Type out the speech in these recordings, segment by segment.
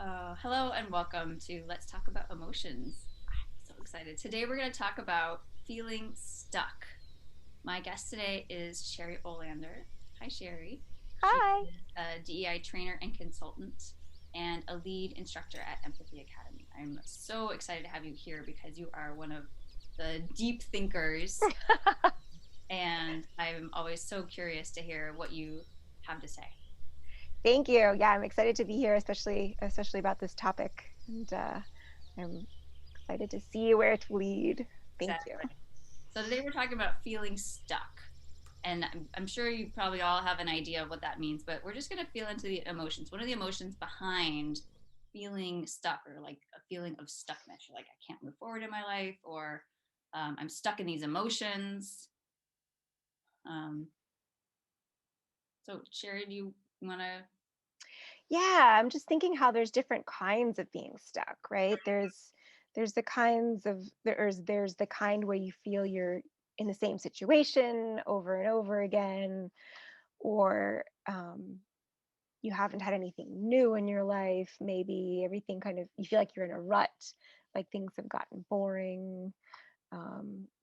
Hello and welcome to Let's Talk About Emotions. I'm so excited. Today we're going to talk about feeling stuck. My guest today is Sherry Olander. Hi, Sherry. She Hi. is a DEI trainer and consultant and a lead instructor at Empathy Academy. I'm so excited to have you here because you are one of the deep thinkers, and I'm always so curious to hear what you have to say. Thank you. Yeah, I'm excited to be here, especially about this topic, and I'm excited to see where it will lead. Thank you. Exactly. So today we're talking about feeling stuck. And I'm sure you probably all have an idea of what that means, but we're just going to feel into the emotions. What are the emotions behind feeling stuck, or like a feeling of stuckness? You're like, I can't move forward in my life, or I'm stuck in these emotions. Um, so, Sherry, do you want to? Yeah, I'm just thinking how there's different kinds of being stuck, right? There's the kinds of there's the kind where you feel you're in the same situation over and over again, or you haven't had anything new in your life. Maybe everything kind of you feel like you're in a rut, like things have gotten boring,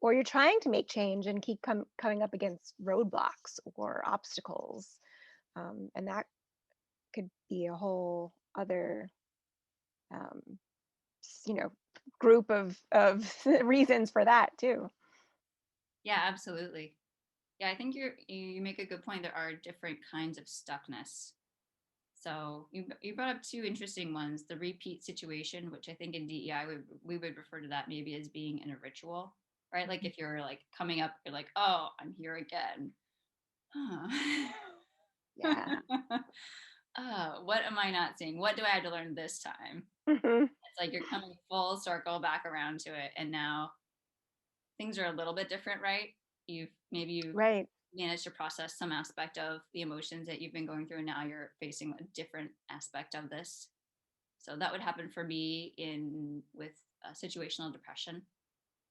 or you're trying to make change and keep coming up against roadblocks or obstacles, and that could be a whole other um, you know group of reasons for that too. Yeah, absolutely. Yeah, I think you make a good point. There are different kinds of stuckness. So you brought up two interesting ones: the repeat situation, which I think in DEI we would refer to that maybe as being in a ritual, right? Like Mhm. if you're like coming up, you're like, oh, I'm here again. Huh. Yeah. Oh, what am I not seeing? What do I have to learn this time? Hmm. It's like you're coming full circle back around to it, and now things are a little bit different, right? You've Right. managed to process some aspect of the emotions that you've been going through, and now you're facing a different aspect of this. So that would happen for me in with situational depression.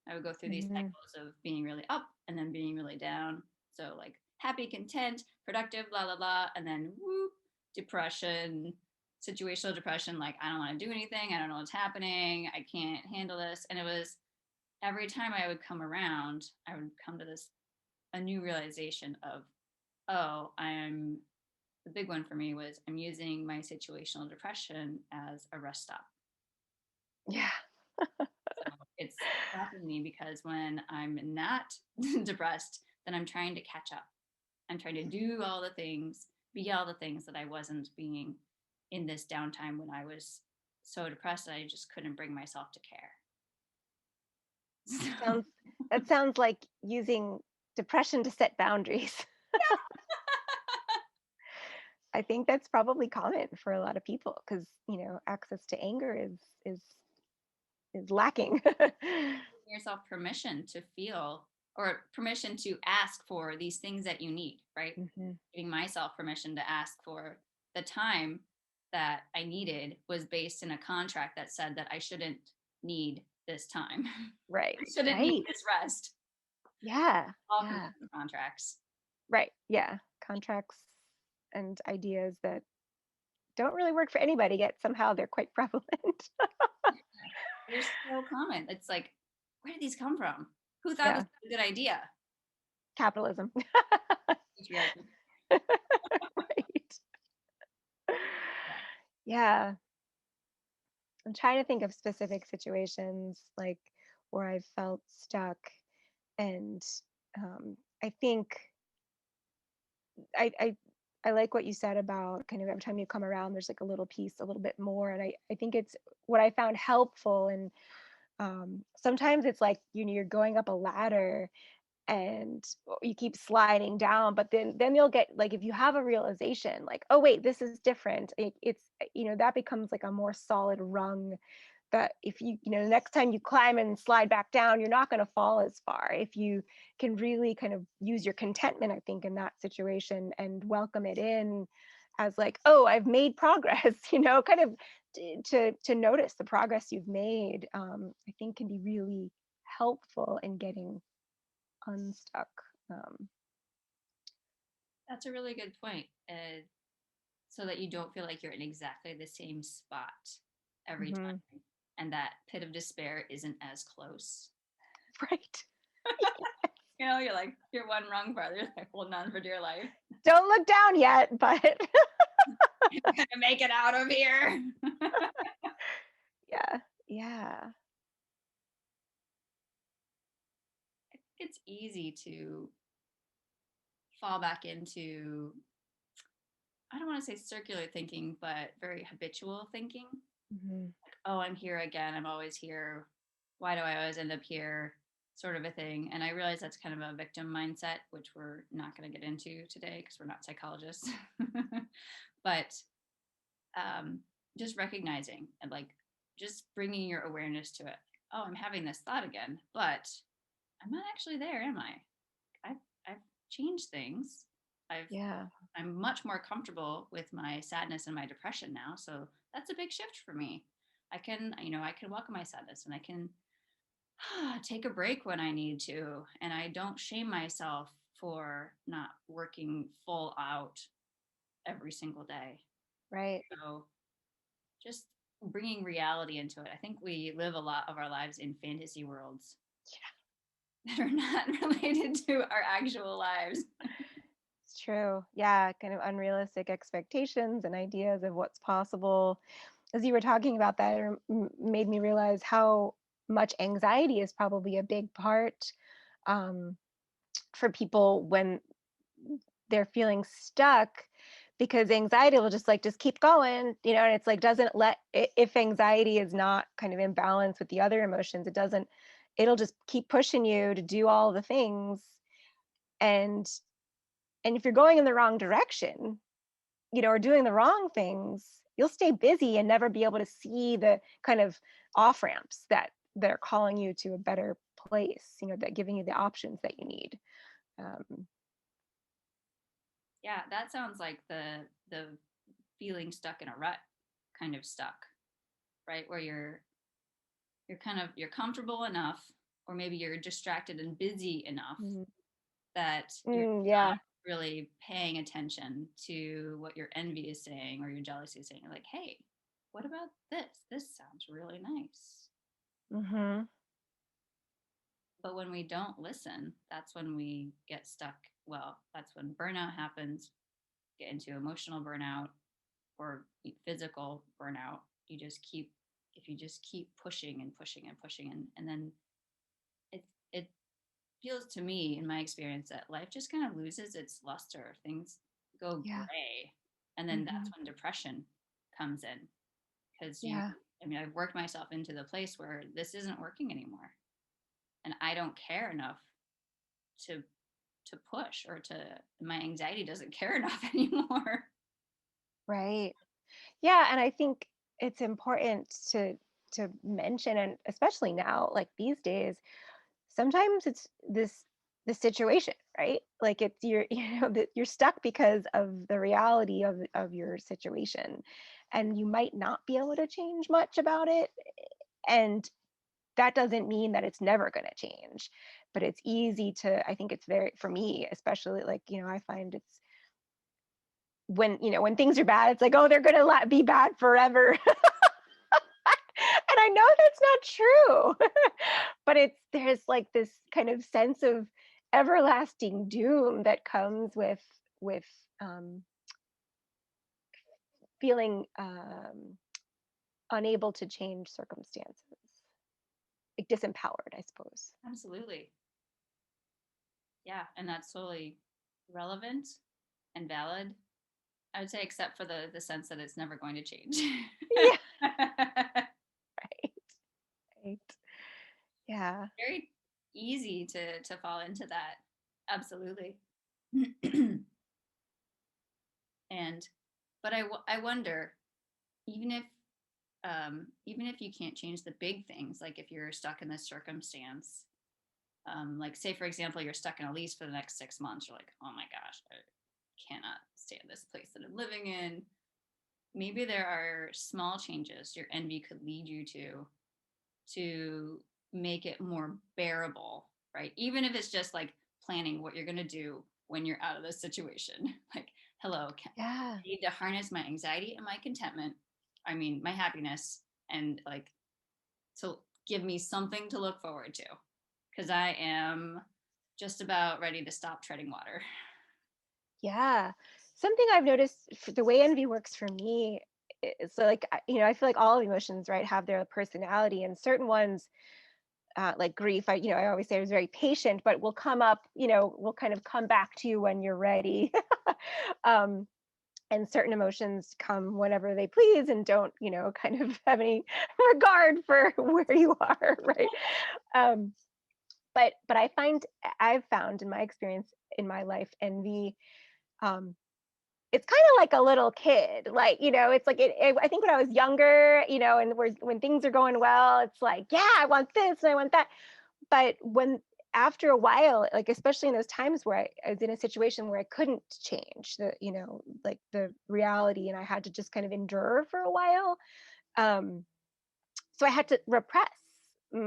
I would go through these Hmm. cycles of being really up and then being really down. So like happy, content, productive, blah blah blah, and then whoop, depression, situational depression. Like I don't want to do anything. I don't know what's happening. I can't handle this. And it was every time I would come around, I would come to this a new realization of, oh, I'm the big one for me was I'm using my situational depression as a rest stop. Yeah. So it's stopping me because when I'm not depressed, then I'm trying to catch up. I'm trying to do all the things, be all the things that I wasn't being in this downtime when I was so depressed that I just couldn't bring myself to care. So, sounds that sounds like using depression to set boundaries. I think that's probably common for a lot of people because access to anger is lacking. giving yourself permission to feel or permission to ask for these things that you need, right? Hmm. Giving myself permission to ask for the time that I needed was based in a contract that said that I shouldn't need this time. Right, I shouldn't need right. this rest. Yeah, All comes yeah, from contracts. right. Yeah. Contracts and ideas that don't really work for anybody, yet somehow they're quite prevalent. They're so common. It's like, where did these come from? Who thought this Yeah, was a good idea? capitalism. Patriarchy. Right. Yeah. I'm trying to think of specific situations like where I felt stuck. And I think I, I I like what you said about kind of every time you come around, there's like a little piece, a little bit more. And I think it's what I found helpful. And sometimes it's like, you're going up a ladder and you keep sliding down, but then you'll get like, if you have a realization like, oh wait, this is different, it's that becomes like a more solid rung, that if the next time you climb and slide back down, you're not going to fall as far if you can really kind of use your contentment, I think, in that situation and welcome it in as like, oh, I've made progress, kind of to notice the progress you've made. I think can be really helpful in getting unstuck. um, That's a really good point. so that you don't feel like you're in exactly the same spot every Hmm. time, and that pit of despair isn't as close. Right. You're like, you're one rung farther, you're like holding on for dear life. Don't look down yet, but I'm gonna make it out of here. yeah. Yeah. It's easy to fall back into, I don't want to say circular thinking, but very habitual thinking. Hmm. Oh, I'm here again. I'm always here. Why do I always end up here? Sort of a thing. And I realize that's kind of a victim mindset, which we're not going to get into today because we're not psychologists. But um, just recognizing and like just bringing your awareness to it. Oh, I'm having this thought again, but I'm not actually there, am I? I've changed things. I've Yeah. I'm much more comfortable with my sadness and my depression now. So that's a big shift for me. I can welcome my sadness, and I can take a break when I need to. And I don't shame myself for not working full out every single day. Right. So just bringing reality into it. I think we live a lot of our lives in fantasy worlds that are not related to our actual lives. It's true. Yeah. Kind of unrealistic expectations and ideas of what's possible. As you were talking about that, it made me realize how much anxiety is probably a big part um, for people when they're feeling stuck, because anxiety will just keep going, and it's like doesn't let if anxiety is not kind of in balance with the other emotions, it'll just keep pushing you to do all the things. And and if you're going in the wrong direction, or doing the wrong things, you'll stay busy and never be able to see the kind of off ramps that are calling you to a better place, that giving you the options that you need. um, Yeah, that sounds like the feeling stuck in a rut kind of stuck, right? Where you're comfortable enough, or maybe you're distracted and busy enough mhm. that you're Yeah. not really paying attention to what your envy is saying or your jealousy is saying. You're like, hey, what about this? This sounds really nice. Hmm. But when we don't listen, that's when we get stuck. Well, that's when burnout happens, get into emotional burnout or physical burnout. You just keep If you just keep pushing and pushing and pushing, and then it feels to me in my experience that life just kind of loses its luster. Things go Yeah. gray, and then that's Hmm. when depression comes in, because Yeah. I've worked myself into the place where this isn't working anymore, and I don't care enough to push, or to my anxiety doesn't care enough anymore. Right. Yeah, and I think it's important to mention, and especially now, like these days, sometimes it's the situation, right? Like it's you're that you're stuck because of the reality of your situation, and you might not be able to change much about it. And that doesn't mean that it's never going to change, but it's easy to, I think it's very, for me especially, like, I find it's when things are bad, it's like, oh, they're going to be bad forever. And I know that's not true. But there's like this kind of sense of everlasting doom that comes with um, feeling unable to change circumstances, like disempowered, I suppose. Absolutely. Yeah, and that's totally relevant and valid. I would say, except for the sense that it's never going to change. Yeah. Right. Right. Yeah. Very easy to fall into that. Absolutely. And I wonder, even if even if you can't change the big things, like if you're stuck in this circumstance, like say for example you're stuck in a lease for the next 6 months, you're like, oh my gosh, I cannot stay in this place that I'm living in. Maybe there are small changes your envy could lead you to make it more bearable, right? Even if it's just like planning what you're going to do when you're out of this situation, like hello, Yeah. I need to harness my anxiety and my contentment. I mean, my happiness, and like, to give me something to look forward to, because I am just about ready to stop treading water. Yeah. Something I've noticed the way envy works for me is so like, I feel like all emotions, right, have their personality, and certain ones, like grief, I always say I was very patient, but will come up, will kind of come back to you when you're ready. um, and certain emotions come whenever they please and don't, kind of have any regard for where you are, right? Um, but I've found in my experience in my life, envy, um, it's kind of like a little kid, like, it's like I think when I was younger, and when things are going well, it's like, yeah, I want this and I want that. But when after a while, like especially in those times where I was in a situation where I couldn't change like the reality, and I had to just kind of endure for a while, um so I had to repress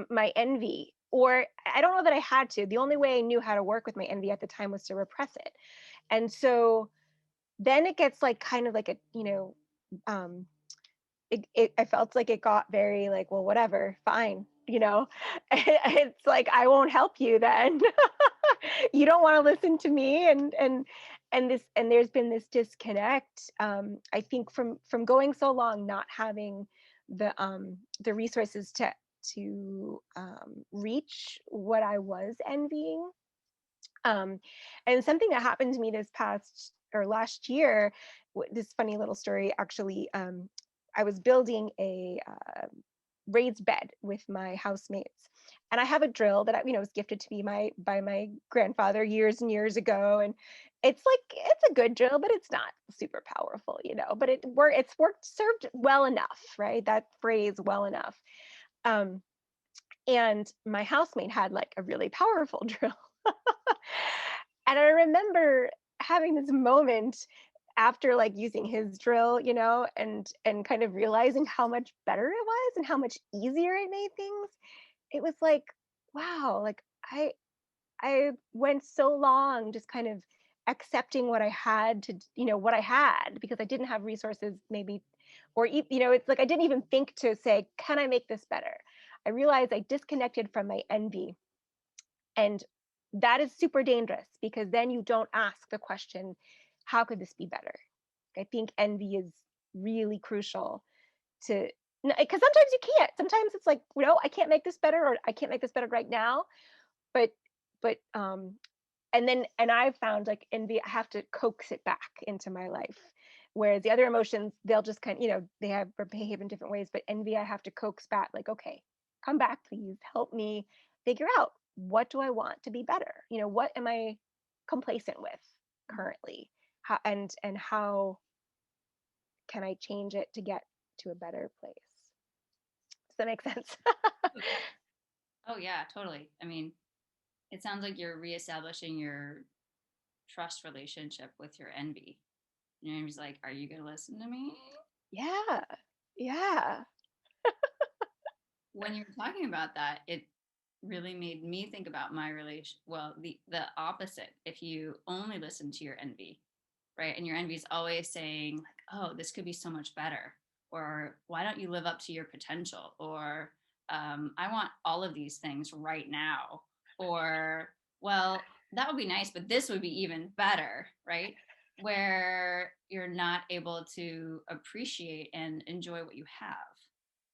my envy. Or I don't know that I had to. The only way I knew how to work with my envy at the time was to repress it. And so then it gets like kind of like a, um I felt like it got very like, well, whatever, fine, it's like, I won't help you then. You don't want to listen to me. And there's been this disconnect, I think, from going so long not having the resources to reach what I was envying. And something that happened to me this past or last year, this funny little story actually. I was building a raised bed with my housemates, and I have a drill that was gifted to me by my grandfather years and years ago. And it's a good drill, but it's not super powerful, But it's worked served well enough, right? That phrase, well enough. Um, and my housemate had like a really powerful drill. And I remember having this moment after like using his drill, and kind of realizing how much better it was and how much easier it made things. It was like, wow, like I went so long just kind of accepting what I had to, what I had, because I didn't have resources maybe, or it's like I didn't even think to say, can I make this better? I realized I disconnected from my envy, and that is super dangerous, because then you don't ask the question, how could this be better? I think envy is really crucial to, because sometimes you can't. Sometimes it's like, I can't make this better, or I can't make this better right now. But and I've found like envy, I have to coax it back into my life. Whereas the other emotions, they'll just kind of, they have behave in different ways. But envy, I have to coax back, like, okay, come back, please. Help me figure out, what do I want to be better? What am I complacent with currently? And how can I change it to get to a better place? Does that make sense? Oh yeah. Oh yeah, totally. I mean, it sounds like you're reestablishing your trust relationship with your envy. Your envy's like, are you gonna listen to me? Yeah. Yeah. When you were talking about that, it really made me think about my relation. Well, the opposite. If you only listen to your envy, right, and your envy is always saying like, "Oh, this could be so much better," or "Why don't you live up to your potential?" or "I want all of these things right now," or "Well, that would be nice, but this would be even better," right? Where you're not able to appreciate and enjoy what you have,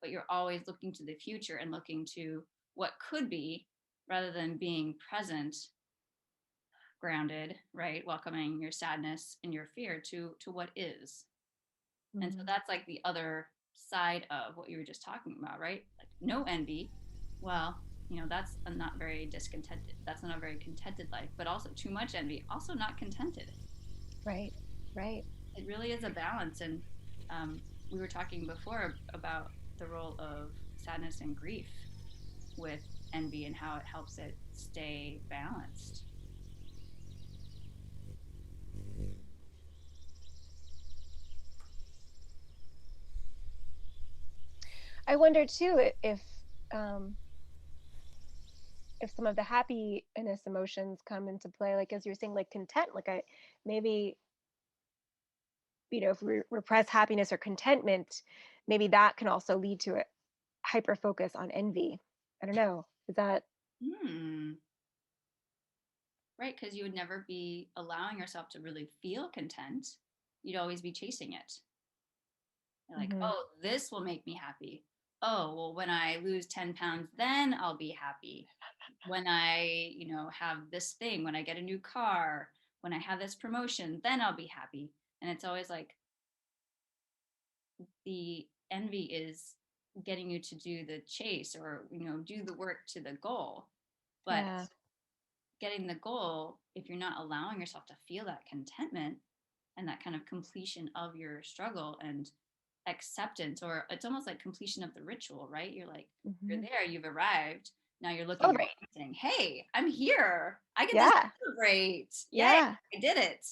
but you're always looking to the future and looking to what could be, rather than being present, grounded, right, welcoming your sadness and your fear to what is. And so Mhm. that's like the other side of what you were just talking about, right? Like no envy. Well, that's a not very discontented, that's not a very contented life. But also too much envy, also not contented. Right. Right. It really is a balance. And we were talking before about the role of sadness and grief with envy and how it helps it stay balanced. I wonder too, um if some of the happiness emotions come into play, like as you're saying, like content, like I maybe if we repress happiness or contentment, maybe that can also lead to a hyper focus on envy. I don't know. Is that Hmm. Right, because you would never be allowing yourself to really feel content. You'd always be chasing it. You're like, mhm. oh, this will make me happy. Oh, well, when I lose 10 pounds, then I'll be happy. When I, have this thing, when I get a new car, when I have this promotion, then I'll be happy. And it's always like the envy is getting you to do the chase or, do the work to the goal. But Yeah. getting the goal, if you're not allowing yourself to feel that contentment and that kind of completion of your struggle and acceptance, or it's almost like completion of the ritual, right? You're like, you're Mhm. there, you've arrived. Now you're looking around Celebrate. and saying, hey, I'm here. I get to Yeah. celebrate. Yay, Yeah. I did it.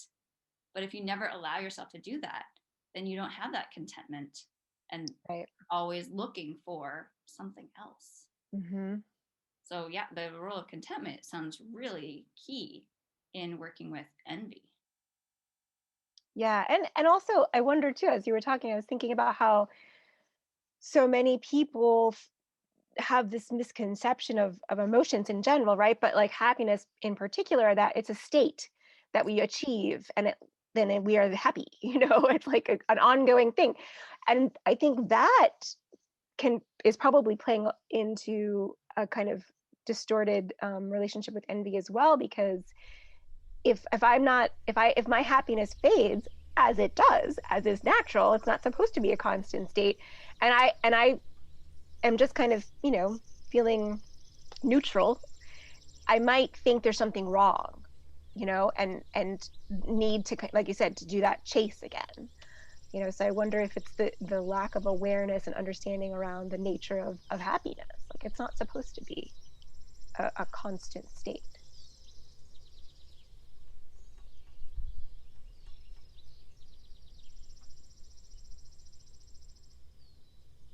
But if you never allow yourself to do that, then you don't have that contentment and Right. always looking for something else. Mhm. So yeah, the role of contentment sounds really key in working with envy. Yeah. And also I wonder too, as you were talking, I was thinking about how so many people have this misconception of emotions in general, right? But like happiness in particular, that it's a state that we achieve, and we are happy. It's like an ongoing thing, and I think that can is probably playing into a kind of distorted relationship with envy as well, because if I'm not if my happiness fades, as it does, as is natural, it's not supposed to be a constant state, and I am just kind of feeling neutral, I might think there's something wrong, and need to, like you said, to do that chase again. So I wonder if it's the lack of awareness and understanding around the nature of happiness. Like it's not supposed to be a constant state.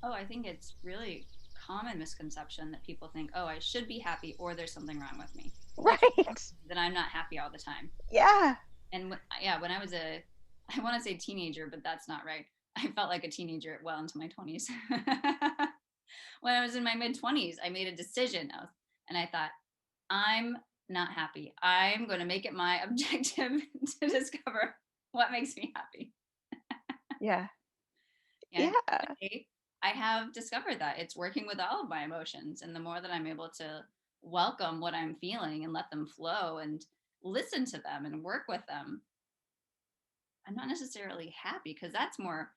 Oh, I think it's really common misconception that people think, oh, I should be happy or there's something wrong with me. What's wrong Right. with me that I'm not happy all the time? Yeah. And yeah, when I was I want to say teenager, but that's not right. I felt like a teenager well into my 20s. When I was in my mid 20s, I made a decision and I thought, I'm not happy. I'm going to make it my objective to discover what makes me happy. Yeah. And Yeah. today, I have discovered that it's working with all of my emotions. And the more that I'm able to welcome what I'm feeling and let them flow and listen to them and work with them, I'm not necessarily happy because that's more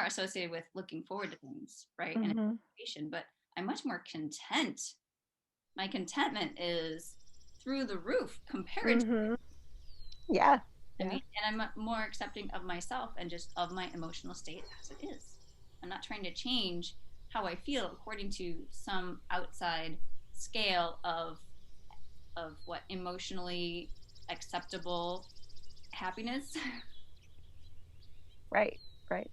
associated with looking forward to things, right? And Hmm. anticipation, but I'm much more content. My contentment is through the roof compared to, Hmm. Yeah. I Yeah. mean, and I'm more accepting of myself and just of my emotional state as it is. I'm not trying to change how I feel according to some outside scale of what emotionally acceptable happiness. Right. Right.